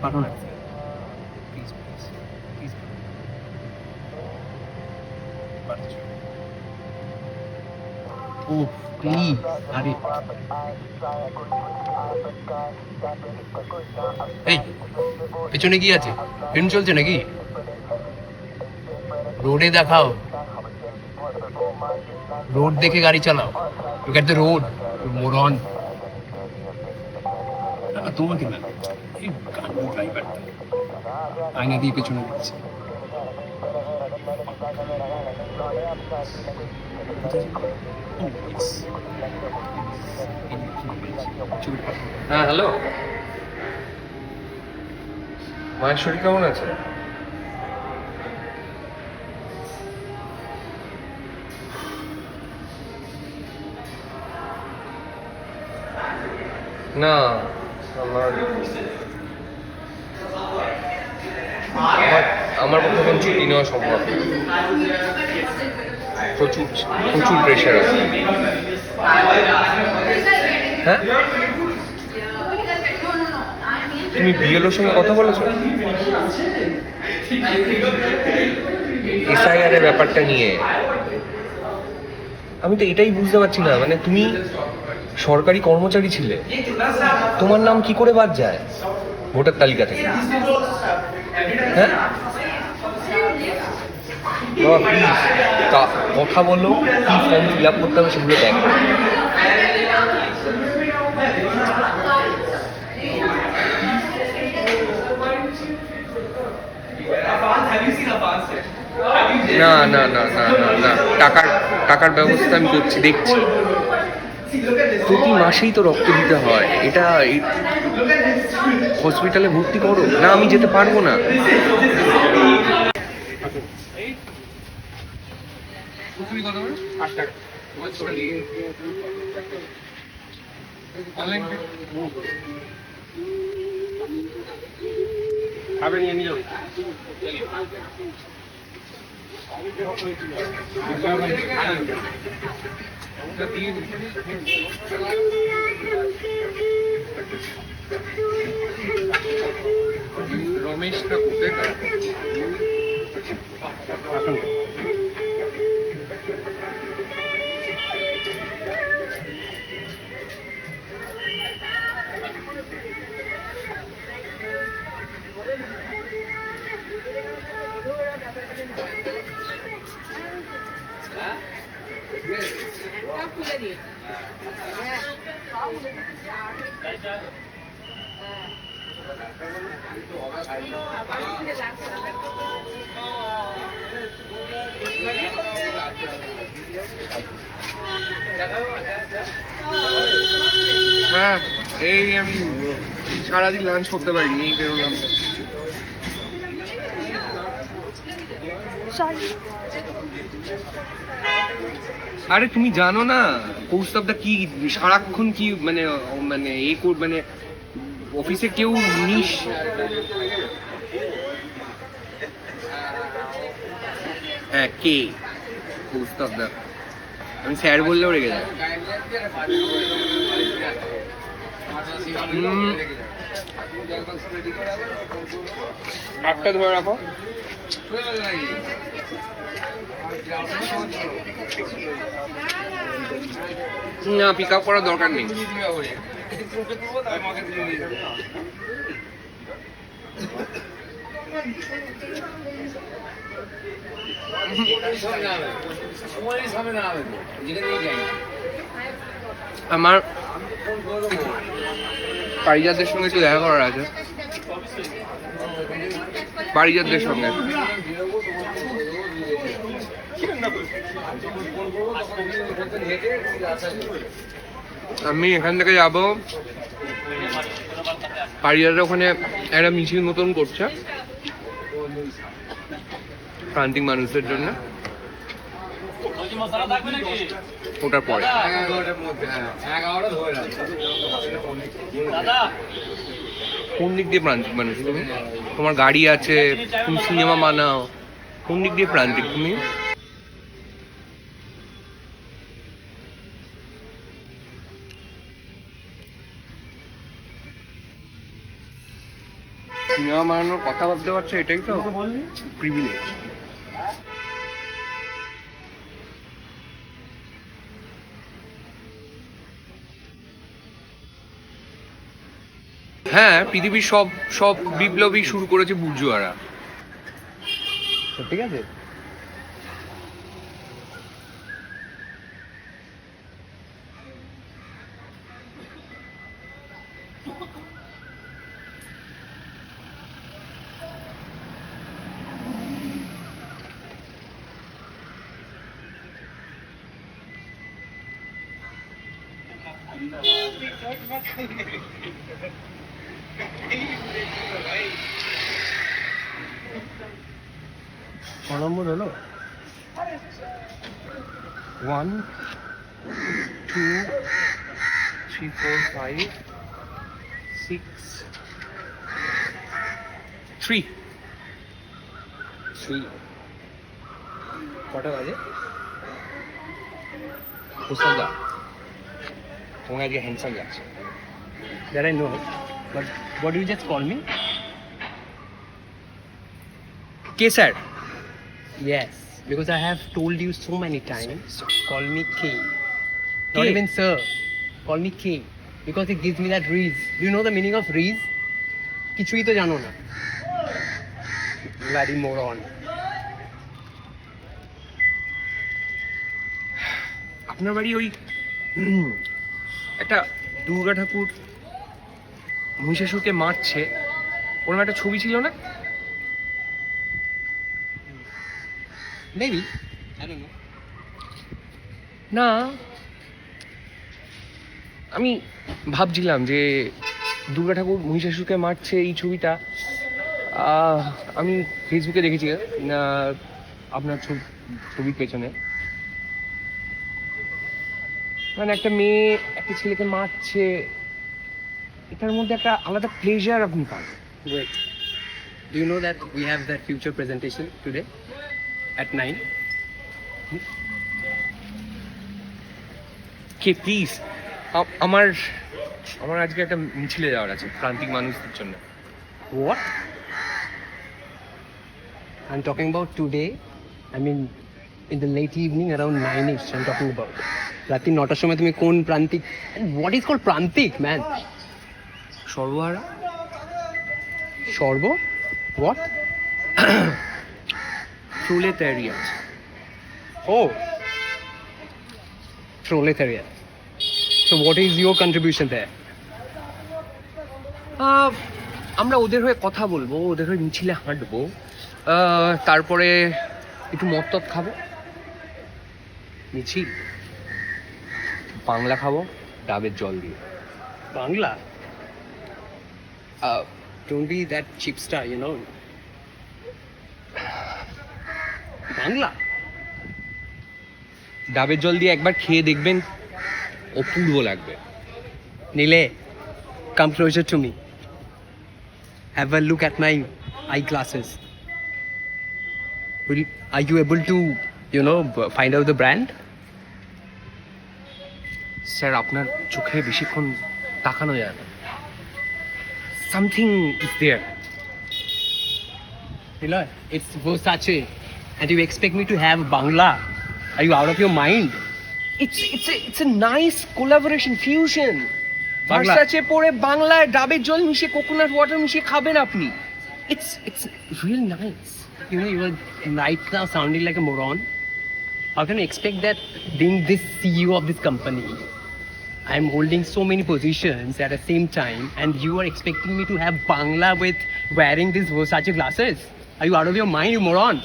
পাঠো না please please please পারছো ও please আরে এই পেছনে কি আছে ফিল্ম চলছে নাকি রোডে দেখাও রোড দেখে গাড়ি চালাও লুক এট দ্য রোড মোরন তোমাকে না এই গাড়ি ড্রাইভারটা আয়না দিয়ে পেছনে দিচ্ছে হ্যাঁ হ্যালো, মায়ের শরীর কেমন আছে? না, আমার আমার পক্ষে এখন ছুটি নেওয়া সম্ভব না। প্রচুর প্রচুর প্রেশার আছে। হ্যাঁ, তুমি বিএলওর সঙ্গে কথা বলেছো এসআইআর এর ব্যাপারটা নিয়ে? আমি তো এটাই বুঝতে পারছি না, মানে তুমি সরকারি কর্মচারী ছিলে, তোমার নাম কি করে বাদ যায় ভোটার তালিকা থেকে? হ্যাঁ বাবা প্লিজ কথা বলো, কি ফর্ম ফিল আপ করতে হবে সেগুলো দেখো। না না না না না না, টাকার ব্যবস্থা আমি করছি, দেখছি। প্রতি মাসেই তো রক্ত দিতে হয়, এটা হসপিটালে ভর্তি করো না, আমি যেতে পারবো না। রমেশটা কোথায়? হ্যাঁ, এই আমি সারাদিন লাঞ্চ করতে পারিনি, এই বেরোলাম। আরে তুমি জানো না কৌস্তবটা কি সারাক্ষণ কি মানে মানে এই মানে অফিসে কেউ নিস। হ্যাঁ, কে কৌস্তবদা? আমি স্যার বললেও রেগে যায়। একটা ধরে রাখো। না, পিক আপ করার দরকার নেই। আমার পারিজাতদের সঙ্গে একটু দেখা করার আছে। পারিজাতদের সঙ্গে আমি এখান থেকে যাবো, পারিজাতের ওখানে একটা মিছিল মতন করছে প্রান্তিক মানুষদের জন্য, ওটার পরে কোন দিক দিয়ে প্রান্তিক মানুষ তুমি? তোমার গাড়ি আছে, তুমি সিনেমা বানাও, কোন দিক দিয়ে প্রান্তিক তুমি? সিনেমা বানানোর কথা ভাবতে পারছো, এটাই তো প্রিভিলেজ। হ্যাঁ, পৃথিবীর সব সব বিপ্লবী শুরু করেছে বুর্জুয়ারা। ঠিক আছে। ক নম্বর হলো? 1 2 3 4 5 6 3 3 কটা বাজে? হোসাইয়া তোমার আজকে হ্যান্ডসাম যাচ্ছে। That I know, but what do you just call me? K sir? Yes, because I have told you so many times. Call me King. Not K. even sir. Call me King because it gives me that Reese. Do you know the meaning of Reese? কিছুই তো জানো না। Bloody moron. আপনার বাড়ি ওই একটা দুর্গা ঠাকুর মহিষাসুরকে মারছে, ওরকম একটা ছবি ছিল না? Maybe. I don't know. না, আমি ভাবছিলাম যে দুর্গা ঠাকুর মহিষাসুরকে মারছে এই ছবিটা আমি ফেসবুকে দেখেছি আপনার ছবির পেছনে, মানে একটা মেয়ে একটা ছেলেকে মারছে, এটার মধ্যে একটা আলাদা প্লেজার আপনি পান। Wait. Do you know that we have that future presentation today at 9? K please, আমার আমার আজকে একটা মিছিলে যাওয়ার আছে প্রান্তিক মানুষদের জন্য। What? I'm talking about today. I mean, in the late evening around 9ish. I'm talking about. রাত্রি 9টার সময় তুমি কোন প্রান্তিক? What is called প্রান্তিক, man? সর্বহারা সর্ব? What? প্রোলেটারিয়াট। Oh. Proletariat. So what is your contribution there? আমরা ওদের হয়ে কথা বলবো, ওদের হয়ে মিছিলে হাঁটবো, তারপরে একটু মদ টদ খাবো, মিছিল? বাংলা খাবো ডাবের জল দিয়ে। Bangla? Don't be that chipster, you know. Bangla? ডাবের জল দিয়ে একবার খেয়ে দেখবেন, অপূর্ব লাগবে। Nile, come closer to me. Have a look at my eyeglasses. Are you able to, find out the brand? Sir, আপনার চোখে বেশিক্ষণ তাকানো যায় না। Something is there. Niloy, it's Versace. And you expect me to have Bangla? Are you out of your mind? It's a nice collaboration, fusion. Bangla. Versace পরে বাংলায় ডাবের জল মিশিয়ে কোকোনাট ওয়াটার মিশিয়ে খাবেন আপনি। It's really nice. You are right now sounding like a moron. How can you expect that being this CEO of this company? I'm holding so many positions at the same time and you are expecting me to have Bangla with wearing these Versace glasses? Are you out of your mind, you moron?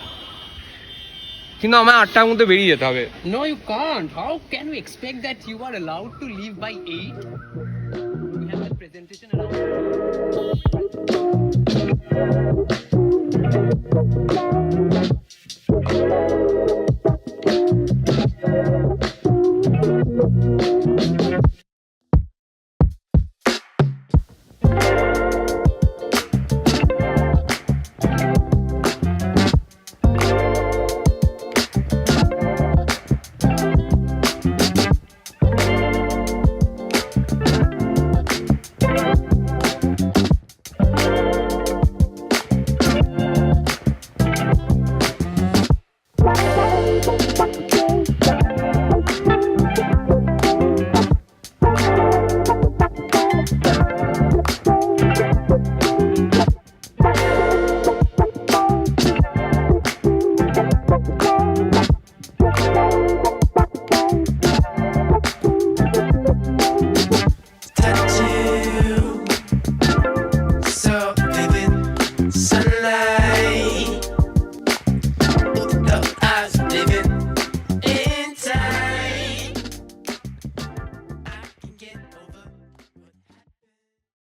কিন্তু আমার 8টার মধ্যে বেরিয়ে যেতে হবে। No, you can't. How can you expect that you are allowed to leave by 8? We have the presentation around.